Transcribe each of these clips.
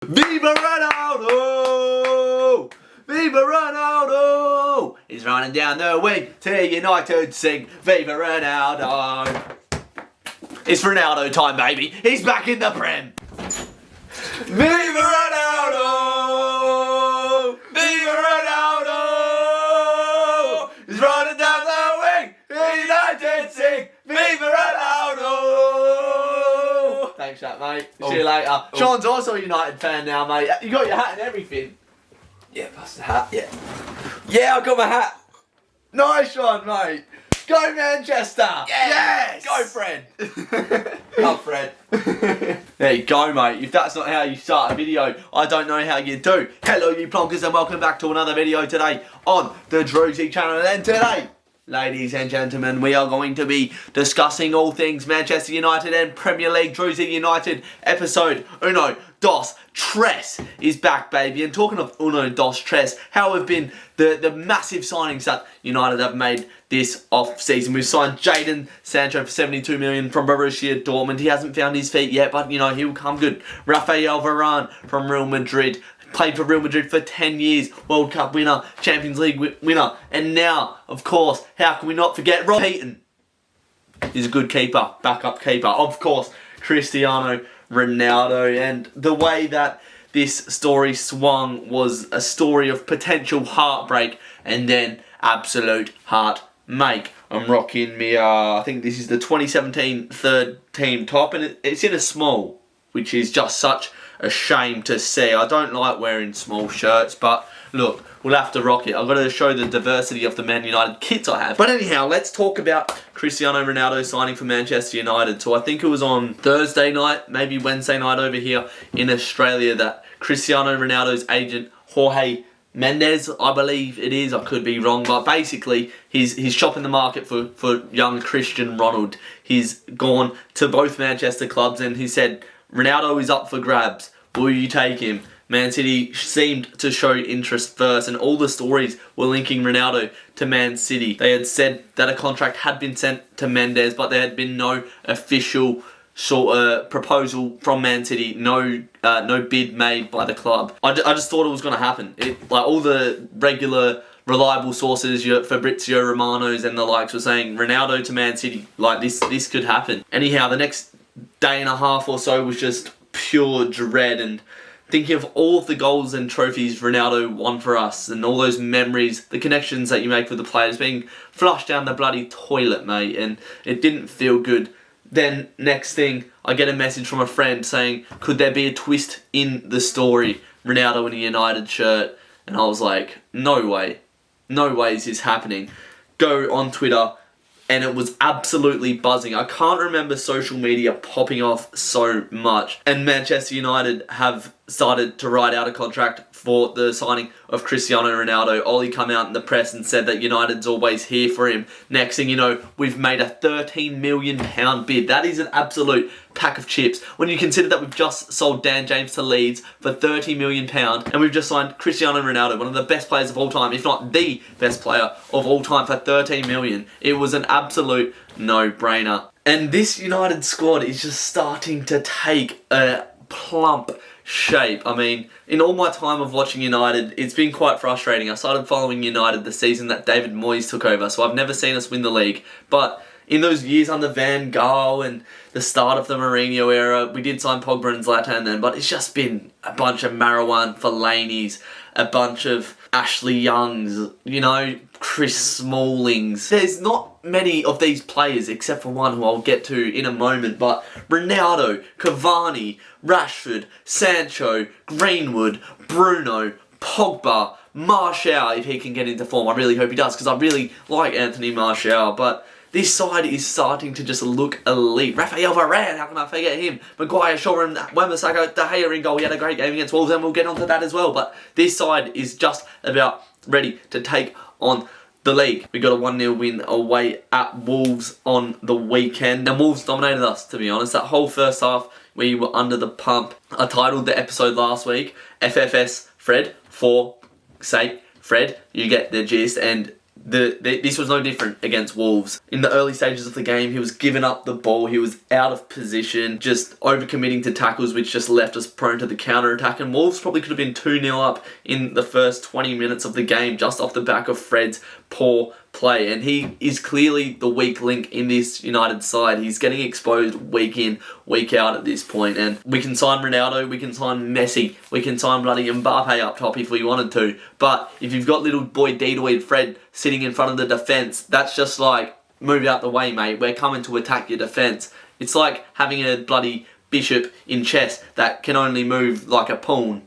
Viva Ronaldo! Viva Ronaldo! He's running down the wing to United sing Viva Ronaldo. It's Ronaldo time, baby. He's back in the Prem. Viva Ronaldo! Viva Ronaldo! He's running down the wing to United sing Viva Ronaldo. Thanks, that mate. See you later. Sean's also a United fan now, mate. You got your hat and everything. Yeah, that's the hat, yeah. Yeah, I got my hat. Nice one, mate. Go Manchester. Yes. Go Fred. Come Fred. There you go, mate. If that's not how you start a video, I don't know how you do. Hello, you plonkers, and welcome back to another video today on the Drewzy channel. And today, ladies and gentlemen, we are going to be discussing all things Manchester United and Premier League. Drewzy United episode uno, dos, tres is back, baby. And talking of uno, dos, tres, how have been the massive signings that United have made this off-season. We've signed Jadon Sancho for 72 million from Borussia Dortmund. He hasn't found his feet yet, but, you know, he'll come good. Rafael Varane from Real Madrid. Played for Real Madrid for 10 years. World Cup winner. Champions League winner. And now, of course, how can we not forget Rob Heaton? He's a good keeper. Backup keeper. Of course, Cristiano Ronaldo. And the way that this story swung was a story of potential heartbreak and then absolute heartbreak. I'm rocking me, I think this is the 2017 third team top, and it's in a small, which is just such a shame to see. I don't like wearing small shirts, but look, we'll have to rock it. I've got to show the diversity of the Man United kits I have. But anyhow, let's talk about Cristiano Ronaldo signing for Manchester United. So I think it was on Thursday night, maybe Wednesday night over here in Australia, that Cristiano Ronaldo's agent, Jorge Mendes, I believe it is, I could be wrong, but basically he's shopping the market for young Cristiano Ronaldo. He's gone to both Manchester clubs and he said, Ronaldo is up for grabs, will you take him? Man City seemed to show interest first, and all the stories were linking Ronaldo to Man City. They had said that a contract had been sent to Mendes, but there had been no official sort of proposal from Man City, no bid made by the club. I just thought it was going to happen. Like all the regular reliable sources, your Fabrizio Romano's and the likes, were saying Ronaldo to Man City, like this could happen. Anyhow, the next day and a half or so was just pure dread, and thinking of all of the goals and trophies Ronaldo won for us and all those memories, the connections that you make with the players being flushed down the bloody toilet, mate, and it didn't feel good. Then, next thing, I get a message from a friend saying, could there be a twist in the story? Ronaldo in a United shirt. And I was like, no way. No way is this happening. Go on Twitter, and it was absolutely buzzing. I can't remember social media popping off so much. And Manchester United have started to write out a contract for the signing of Cristiano Ronaldo. Ollie come out in the press and said that United's always here for him. Next thing you know, we've made a £13 million bid. That is an absolute pack of chips. When you consider that we've just sold Dan James to Leeds for £30 million, and we've just signed Cristiano Ronaldo, one of the best players of all time, if not the best player of all time, for £13 million. It was an absolute no-brainer. And this United squad is just starting to take a plump shape. I mean, in all my time of watching United, it's been quite frustrating. I started following United the season that David Moyes took over, so I've never seen us win the league. But in those years under Van Gaal and the start of the Mourinho era, we did sign Pogba and Zlatan then, but it's just been a bunch of Marouane Fellaini's, a bunch of Ashley Youngs, you know, Chris Smallings. There's not many of these players except for one who I'll get to in a moment, but Ronaldo, Cavani, Rashford, Sancho, Greenwood, Bruno, Pogba, Martial, if he can get into form. I really hope he does, because I really like Anthony Martial, but this side is starting to just look elite. Rafael Varane, how can I forget him? Maguire, Shoreham, Wan-Bissaka, De Gea in goal. He had a great game against Wolves, and we'll get onto that as well. But this side is just about ready to take on the league. We got a 1-0 win away at Wolves on the weekend, and Wolves dominated us, to be honest. That whole first half, we were under the pump. I titled the episode last week, FFS Fred, for sake Fred. You get the gist, and This was no different against Wolves. In the early stages of the game, he was giving up the ball, he was out of position, just overcommitting to tackles, which just left us prone to the counter-attack, and Wolves probably could have been 2-0 up in the first 20 minutes of the game, just off the back of Fred's poor play, and he is clearly the weak link in this United side. He's getting exposed week in, week out at this point, and we can sign Ronaldo, we can sign Messi, we can sign bloody Mbappe up top if we wanted to, but if you've got little boy Didoid Fred sitting in front of the defence, that's just like, move out the way, mate, we're coming to attack your defence. It's like having a bloody bishop in chess that can only move like a pawn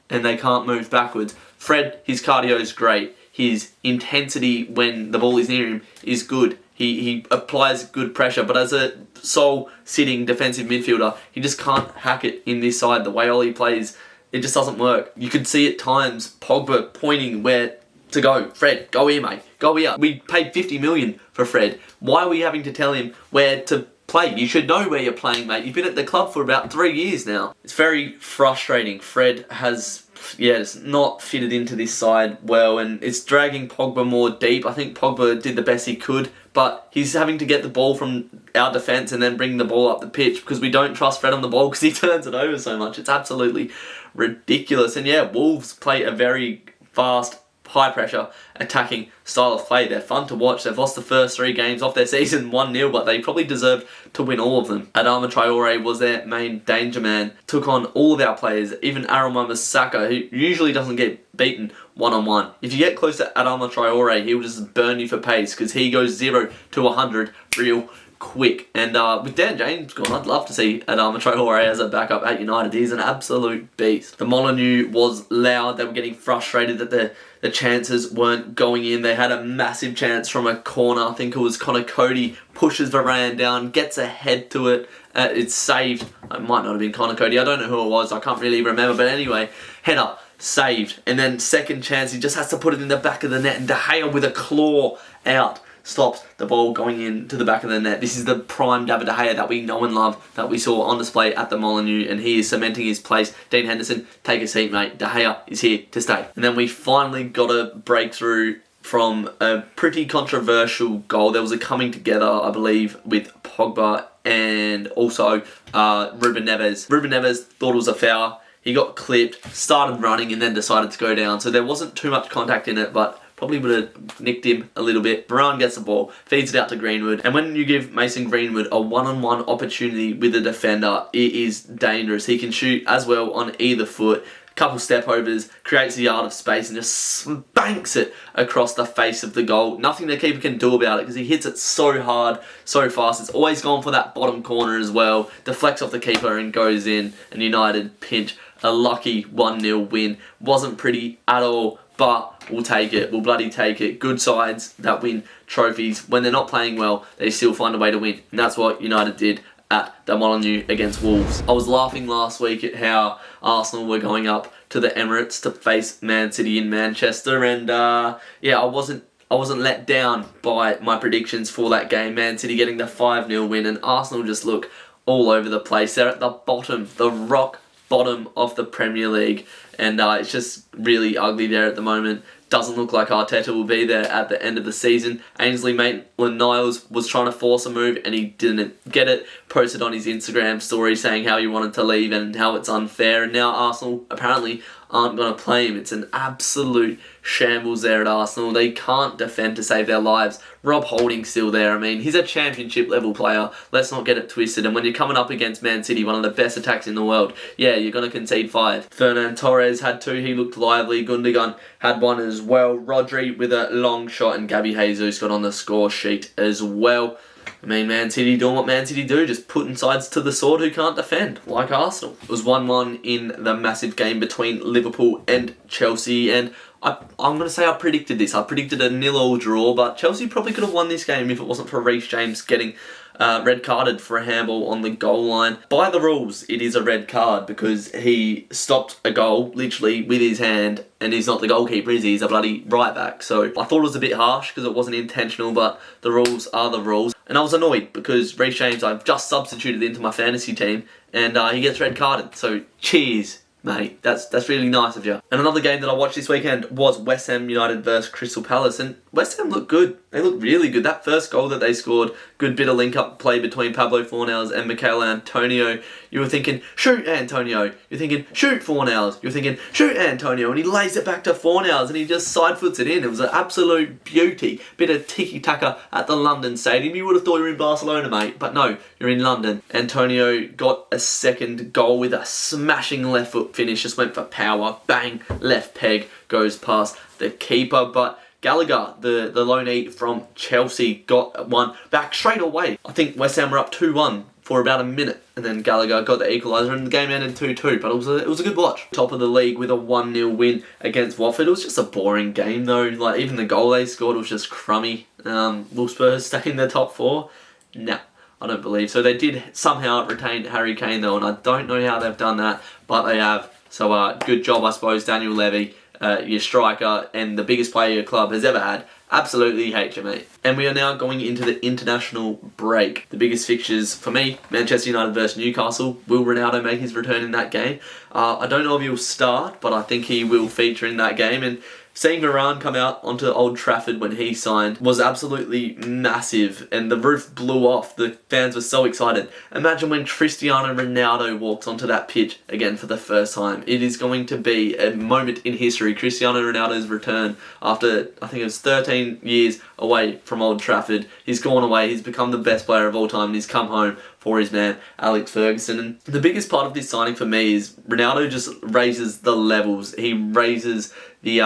and they can't move backwards. Fred, his cardio is great. His intensity when the ball is near him is good. He applies good pressure, but as a sole sitting defensive midfielder, he just can't hack it in this side. The way Ollie plays, it just doesn't work. You could see at times Pogba pointing where to go. Fred, go here, mate. Go here. We paid 50 million for Fred. Why are we having to tell him where to play? You should know where you're playing, mate. You've been at the club for about 3 years now. It's very frustrating. Fred has, it's not fitted into this side well, and it's dragging Pogba more deep. I think Pogba did the best he could, but he's having to get the ball from our defence and then bring the ball up the pitch because we don't trust Fred on the ball because he turns it over so much. It's absolutely ridiculous. And yeah, Wolves play a very fast, high pressure attacking style of play. They're fun to watch. They've lost the first 3 games off their season 1-0, but they probably deserved to win all of them. Adama Traore was their main danger man, took on all of our players, even Arama Saka, who usually doesn't get beaten one-on-one. If you get close to Adama Traore, he'll just burn you for pace because he goes 0 to 100 real quick. And with Dan James gone, I'd love to see Adama Traore as a backup at United. He's an absolute beast. The Molyneux was loud. They were getting frustrated that the chances weren't going in. They had a massive chance from a corner. I think it was Connor Cody, pushes Varane down, gets ahead to it. It's saved. It might not have been Connor Cody. I don't know who it was. I can't really remember. But anyway, header, saved. And then second chance, he just has to put it in the back of the net. And De Gea with a claw out stops the ball going into the back of the net. This is the prime David De Gea that we know and love, that we saw on display at the Molyneux, and he is cementing his place. Dean Henderson, take a seat, mate. De Gea is here to stay. And then we finally got a breakthrough from a pretty controversial goal. There was a coming together, I believe, with Pogba and also Ruben Neves. Ruben Neves thought it was a foul. He got clipped, started running, and then decided to go down. So there wasn't too much contact in it, but probably would have nicked him a little bit. Varane gets the ball, feeds it out to Greenwood, and when you give Mason Greenwood a one-on-one opportunity with a defender, it is dangerous. He can shoot as well on either foot, couple step overs, creates a yard of space and just spanks it across the face of the goal. Nothing the keeper can do about it because he hits it so hard, so fast. It's always gone for that bottom corner as well, deflects off the keeper and goes in, and United pinch a lucky 1-0 win. Wasn't pretty at all, but we'll take it. We'll bloody take it. Good sides that win trophies. When they're not playing well, they still find a way to win. And that's what United did at the Molyneux against Wolves. I was laughing last week at how Arsenal were going up to the Emirates to face Man City in Manchester, and I wasn't let down by my predictions for that game. Man City getting the 5-0 win, and Arsenal just look all over the place. They're at the bottom, the rock bottom of the Premier League, and it's just really ugly there at the moment. Doesn't look like Arteta will be there at the end of the season. Ainsley Maitland-Niles was trying to force a move and he didn't get it. Posted on his Instagram story saying how he wanted to leave and how it's unfair, and now Arsenal apparently aren't going to play him. It's an absolute shambles there at Arsenal. They can't defend to save their lives. Rob Holding's still there. I mean, he's a championship level player. Let's not get it twisted. And when you're coming up against Man City, one of the best attacks in the world, you're going to concede 5. Fernand Torres had 2. He looked lively. Gundogan had 1 as well. Rodri with a long shot, and Gabby Jesus got on the score sheet as well. I mean, Man City doing what Man City do, just putting sides to the sword who can't defend, like Arsenal. It was 1-1 in the massive game between Liverpool and Chelsea, and I'm going to say I predicted this. I predicted a 0-0 draw, but Chelsea probably could have won this game if it wasn't for Reece James getting red carded for a handball on the goal line. By the rules, it is a red card because he stopped a goal, literally, with his hand, and he's not the goalkeeper, is he? He's a bloody right back. So I thought it was a bit harsh because it wasn't intentional, but the rules are the rules. And I was annoyed because Reece James, I've just substituted into my fantasy team, and he gets red carded. So cheers, Mate, that's really nice of you. And another game that I watched this weekend was West Ham United versus Crystal Palace, and West Ham looked good. They looked really good. That first goal that they scored, good bit of link-up play between Pablo Fornals and Michael Antonio. You were thinking, shoot Antonio. You're thinking, shoot Fornals. You're thinking, shoot Antonio. And he lays it back to Fornals and he just side-foots it in. It was an absolute beauty. Bit of tiki-taka at the London Stadium. You would have thought you were in Barcelona, mate. But no, you're in London. Antonio got a second goal with a smashing left foot finish, just went for power, bang, left peg, goes past the keeper, but Gallagher, the loanee from Chelsea, got one back straight away. I think West Ham were up 2-1 for about a minute, and then Gallagher got the equaliser and the game ended 2-2, but it was a good watch. Top of the league with a 1-0 win against Watford. It was just a boring game though, like even the goal they scored was just crummy. Will Spurs stay in the top 4? No. I don't believe so. They did somehow retain Harry Kane though, and I don't know how they've done that, but they have. So good job, I suppose, Daniel Levy, your striker and the biggest player your club has ever had. Absolutely hate you, mate. And we are now going into the international break. The biggest fixtures for me, Manchester United versus Newcastle. Will Ronaldo make his return in that game? I don't know if he'll start, but I think he will feature in that game. And seeing Varane come out onto Old Trafford when he signed was absolutely massive, and the roof blew off. The fans were so excited. Imagine when Cristiano Ronaldo walks onto that pitch again for the first time. It is going to be a moment in history. Cristiano Ronaldo's return after, I think it was 13 years away from Old Trafford. He's gone away, he's become the best player of all time, and he's come home for his man Alex Ferguson. And the biggest part of this signing for me is Ronaldo just raises the levels. He raises the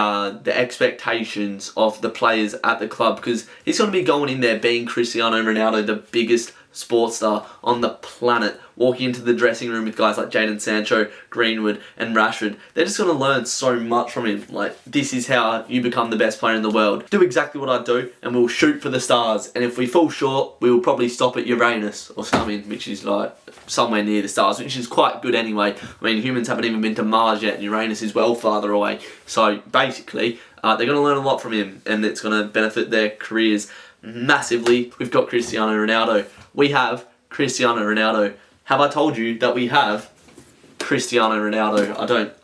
expectations of the players at the club, because he's going to be going in there being Cristiano Ronaldo, the biggest sports star on the planet, walking into the dressing room with guys like Jadon Sancho, Greenwood and Rashford. They're just going to learn so much from him. Like, this is how you become the best player in the world. Do exactly what I do and we'll shoot for the stars, and if we fall short we'll probably stop at Uranus or something, which is like somewhere near the stars, which is quite good anyway. I mean, humans haven't even been to Mars yet and Uranus is well farther away. So basically they're going to learn a lot from him, and it's going to benefit their careers massively. We've got Cristiano Ronaldo. We have Cristiano Ronaldo. Have I told you that we have Cristiano Ronaldo?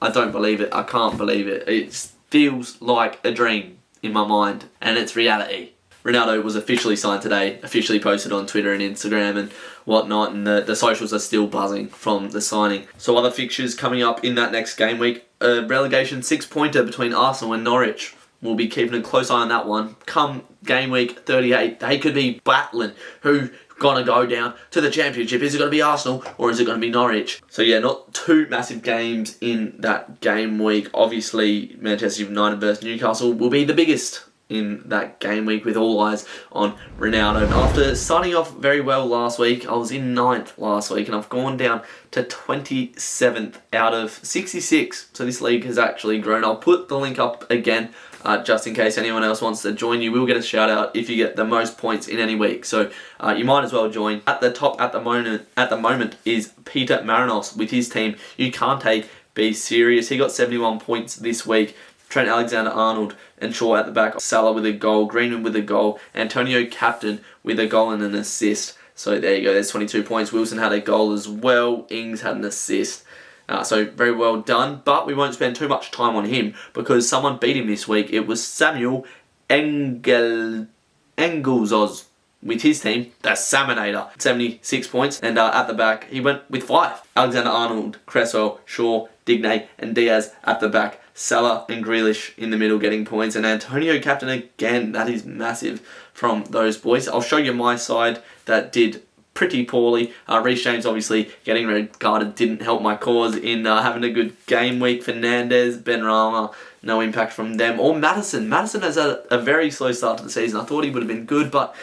I don't believe it. I can't believe it. It feels like a dream in my mind, and it's reality. Ronaldo was officially signed today, officially posted on Twitter and Instagram and whatnot, and the socials are still buzzing from the signing. So other fixtures coming up in that next game week, a relegation 6-pointer between Arsenal and Norwich. We'll be keeping a close eye on that one. Come game week 38, they could be battling who gonna go down to the championship. Is it gonna be Arsenal or is it gonna be Norwich? So yeah, not two massive games in that game week. Obviously, Manchester United versus Newcastle will be the biggest in that game week, with all eyes on Ronaldo. After starting off very well last week, I was in 9th last week and I've gone down to 27th out of 66. So this league has actually grown. I'll put the link up again just in case anyone else wants to join. You will get a shout out if you get the most points in any week. So you might as well join. At the top at the moment is Peter Marinos with his team. You can't be serious. He got 71 points this week. Trent Alexander-Arnold and Shaw at the back. Salah with a goal, Greenwood with a goal, Antonio captain with a goal and an assist. So there you go, there's 22 points. Wilson had a goal as well. Ings had an assist. So very well done. But we won't spend too much time on him because someone beat him this week. It was Samuel Engelzoz with his team. That's Salmonator. 76 points. And at the back, he went with 5. Alexander-Arnold, Cresswell, Shaw, Digne and Diaz at the back. Salah and Grealish in the middle getting points, and Antonio captain again. That is massive from those boys. I'll show you my side that did pretty poorly. Reece James obviously getting red carded didn't help my cause in having a good game week. Fernandez, Benrahma, no impact from them. Or Maddison. Maddison has had a very slow start to the season. I thought he would have been good, but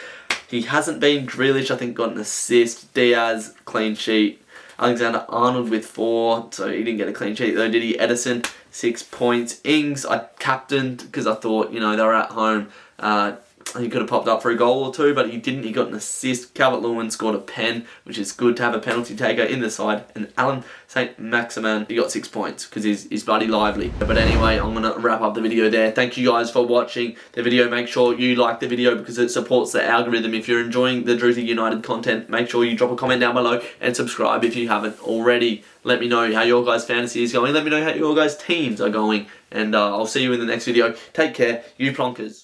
he hasn't been. Grealish, I think, got an assist. Diaz, clean sheet. Alexander-Arnold with 4, so he didn't get a clean sheet though, did he? Edison, 6 points. Ings, I captained because I thought, they were at home. He could have popped up for a goal or two, but he didn't. He got an assist. Calvert-Lewin scored a pen, which is good to have a penalty taker in the side. And Alan St. Maximin, he got 6 points because he's bloody lively. But anyway, I'm going to wrap up the video there. Thank you guys for watching the video. Make sure you like the video because it supports the algorithm. If you're enjoying the Drewzy United content, make sure you drop a comment down below and subscribe if you haven't already. Let me know how your guys' fantasy is going. Let me know how your guys' teams are going. And I'll see you in the next video. Take care, you plonkers.